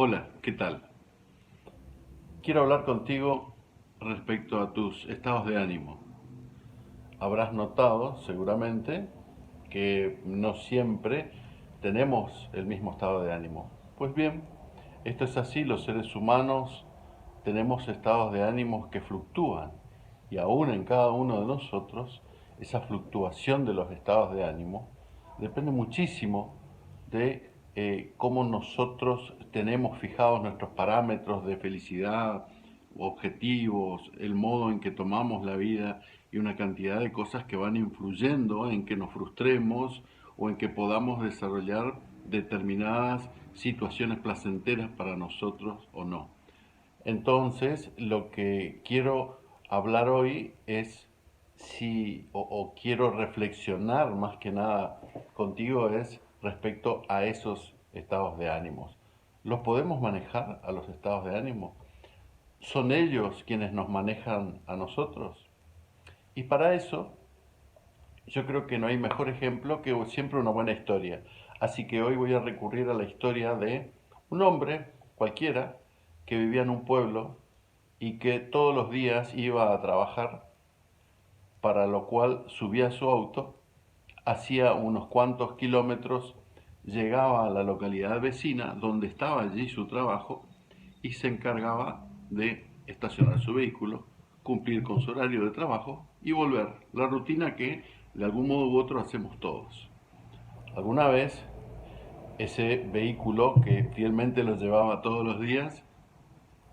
Hola, ¿qué tal? Quiero hablar contigo respecto a tus estados de ánimo. Habrás notado, seguramente, que no siempre tenemos el mismo estado de ánimo. Pues bien, esto es así, los seres humanos tenemos estados de ánimos que fluctúan y aún en cada uno de nosotros esa fluctuación de los estados de ánimo depende muchísimo de cómo nosotros tenemos fijados nuestros parámetros de felicidad, objetivos, el modo en que tomamos la vida y una cantidad de cosas que van influyendo en que nos frustremos o en que podamos desarrollar determinadas situaciones placenteras para nosotros o no. Entonces, lo que quiero hablar hoy es si, o quiero reflexionar más que nada contigo, es respecto a esos estados de ánimos. ¿Los podemos manejar a los estados de ánimo? ¿Son ellos quienes nos manejan a nosotros? Y para eso, yo creo que no hay mejor ejemplo que siempre una buena historia. Así que hoy voy a recurrir a la historia de un hombre cualquiera que vivía en un pueblo y que todos los días iba a trabajar, para lo cual subía a su auto, hacía unos cuantos kilómetros, llegaba a la localidad vecina donde estaba allí su trabajo y se encargaba de estacionar su vehículo, cumplir con su horario de trabajo y volver. La rutina que de algún modo u otro hacemos todos. Alguna vez ese vehículo que fielmente lo llevaba todos los días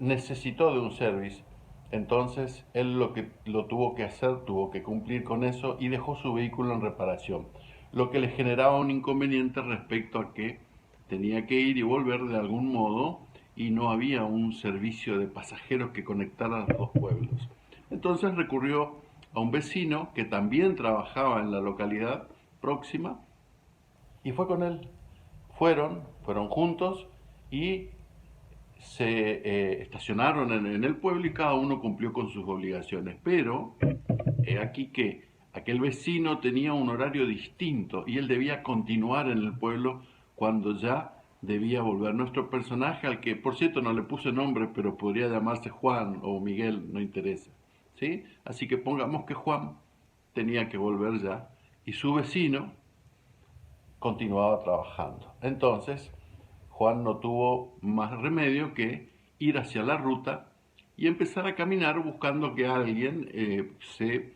necesitó de un service. Entonces él lo que lo tuvo que hacer, tuvo que cumplir con eso y dejó su vehículo en reparación, lo que le generaba un inconveniente respecto a que tenía que ir y volver de algún modo y no había un servicio de pasajeros que conectara a los dos pueblos. Entonces recurrió a un vecino que también trabajaba en la localidad próxima y fue con él. Fueron juntos y se estacionaron en el pueblo y cada uno cumplió con sus obligaciones. Pero he aquí que aquel vecino tenía un horario distinto y él debía continuar en el pueblo cuando ya debía volver. Nuestro personaje, al que por cierto no le puse nombre, pero podría llamarse Juan o Miguel, no interesa. ¿Sí? Así que pongamos que Juan tenía que volver ya y su vecino continuaba trabajando. Entonces, Juan no tuvo más remedio que ir hacia la ruta y empezar a caminar buscando que alguien se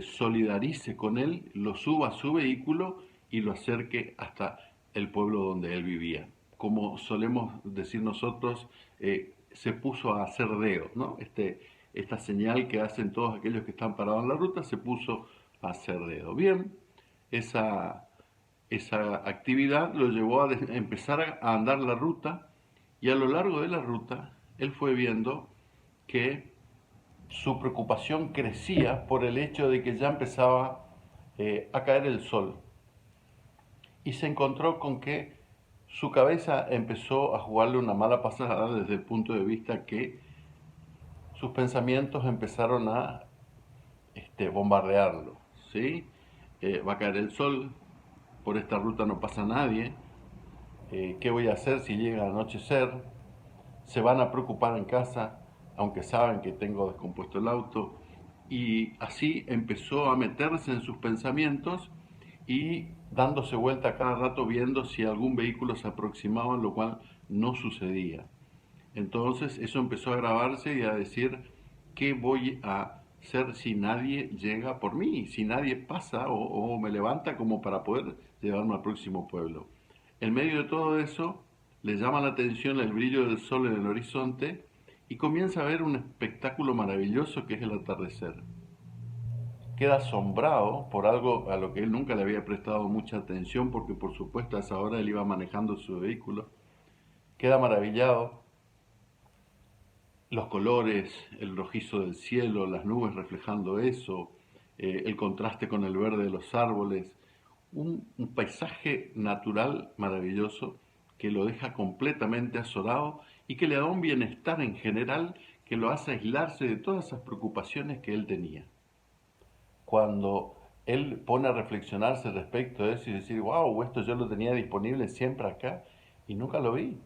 solidarice con él, lo suba a su vehículo y lo acerque hasta el pueblo donde él vivía. Como solemos decir nosotros, se puso a hacer dedo, ¿no? Esta señal que hacen todos aquellos que están parados en la ruta, se puso a hacer dedo. Bien, esa esa actividad lo llevó a empezar a andar la ruta y a lo largo de la ruta él fue viendo que su preocupación crecía por el hecho de que ya empezaba a caer el sol y se encontró con que su cabeza empezó a jugarle una mala pasada desde el punto de vista que sus pensamientos empezaron a bombardearlo, ¿sí? Va a caer el sol, por esta ruta no pasa nadie, qué voy a hacer si llega a anochecer, se van a preocupar en casa, aunque saben que tengo descompuesto el auto, y así empezó a meterse en sus pensamientos y dándose vuelta cada rato viendo si algún vehículo se aproximaba, lo cual no sucedía. Entonces eso empezó a grabarse y a decir, ¿qué voy a hacer si nadie llega por mí? Si nadie pasa o me levanta como para poder llevarme al próximo pueblo. En medio de todo eso, le llama la atención el brillo del sol en el horizonte y comienza a ver un espectáculo maravilloso que es el atardecer. Queda asombrado por algo a lo que él nunca le había prestado mucha atención porque por supuesto a esa hora él iba manejando su vehículo. Queda maravillado, los colores, el rojizo del cielo, las nubes reflejando eso, el contraste con el verde de los árboles, un paisaje natural maravilloso que lo deja completamente azorado y que le da un bienestar en general que lo hace aislarse de todas esas preocupaciones que él tenía. Cuando él pone a reflexionarse respecto de eso y decir, wow, esto yo lo tenía disponible siempre acá y nunca lo vi.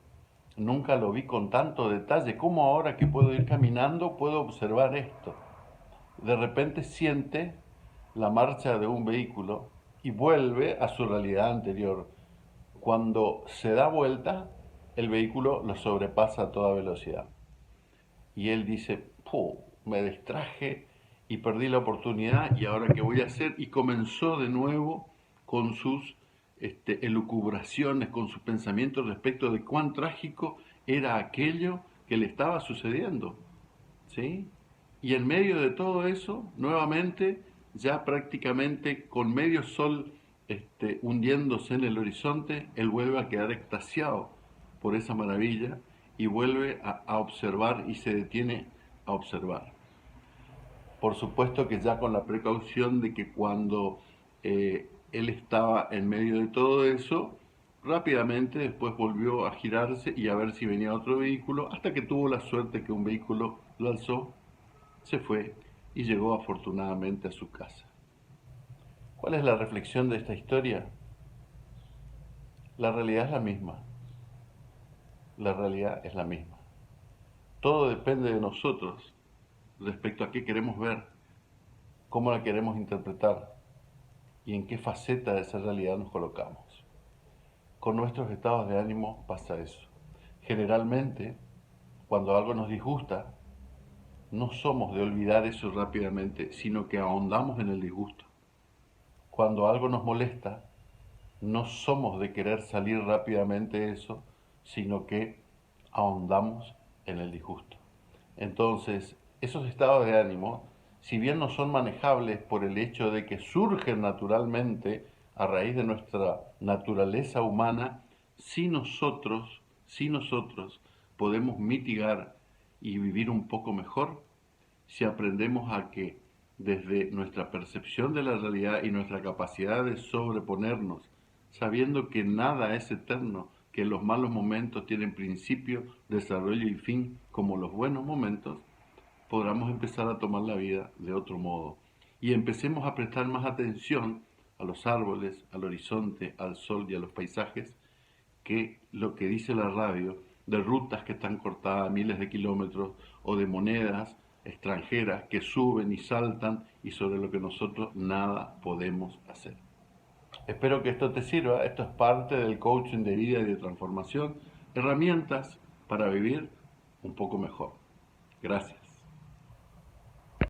Nunca lo vi con tanto detalle. ¿Cómo ahora que puedo ir caminando puedo observar esto? De repente siente la marcha de un vehículo y vuelve a su realidad anterior. Cuando se da vuelta, el vehículo lo sobrepasa a toda velocidad. Y él dice, "Puh, me distraje y perdí la oportunidad y ahora qué voy a hacer". Y comenzó de nuevo con sus elucubraciones, con sus pensamientos respecto de cuán trágico era aquello que le estaba sucediendo. ¿Sí? Y en medio de todo eso, nuevamente, ya prácticamente con medio sol hundiéndose en el horizonte, él vuelve a quedar extasiado por esa maravilla y vuelve a observar y se detiene a observar. Por supuesto que ya con la precaución de que cuando él estaba en medio de todo eso, rápidamente después volvió a girarse y a ver si venía otro vehículo, hasta que tuvo la suerte que un vehículo lo alzó, se fue y llegó afortunadamente a su casa. ¿Cuál es la reflexión de esta historia? La realidad es la misma. La realidad es la misma. Todo depende de nosotros respecto a qué queremos ver, cómo la queremos interpretar y en qué faceta de esa realidad nos colocamos. Con nuestros estados de ánimo pasa eso. Generalmente, cuando algo nos disgusta, no somos de olvidar eso rápidamente, sino que ahondamos en el disgusto. Cuando algo nos molesta, no somos de querer salir rápidamente de eso, sino que ahondamos en el disgusto. Entonces, esos estados de ánimo, si bien no son manejables por el hecho de que surgen naturalmente a raíz de nuestra naturaleza humana, si nosotros podemos mitigar y vivir un poco mejor, si aprendemos a que desde nuestra percepción de la realidad y nuestra capacidad de sobreponernos, sabiendo que nada es eterno, que los malos momentos tienen principio, desarrollo y fin, como los buenos momentos, podamos empezar a tomar la vida de otro modo. Y empecemos a prestar más atención a los árboles, al horizonte, al sol y a los paisajes, que lo que dice la radio de rutas que están cortadas a miles de kilómetros o de monedas extranjeras que suben y saltan y sobre lo que nosotros nada podemos hacer. Espero que esto te sirva. Esto es parte del coaching de vida y de transformación. Herramientas para vivir un poco mejor. Gracias.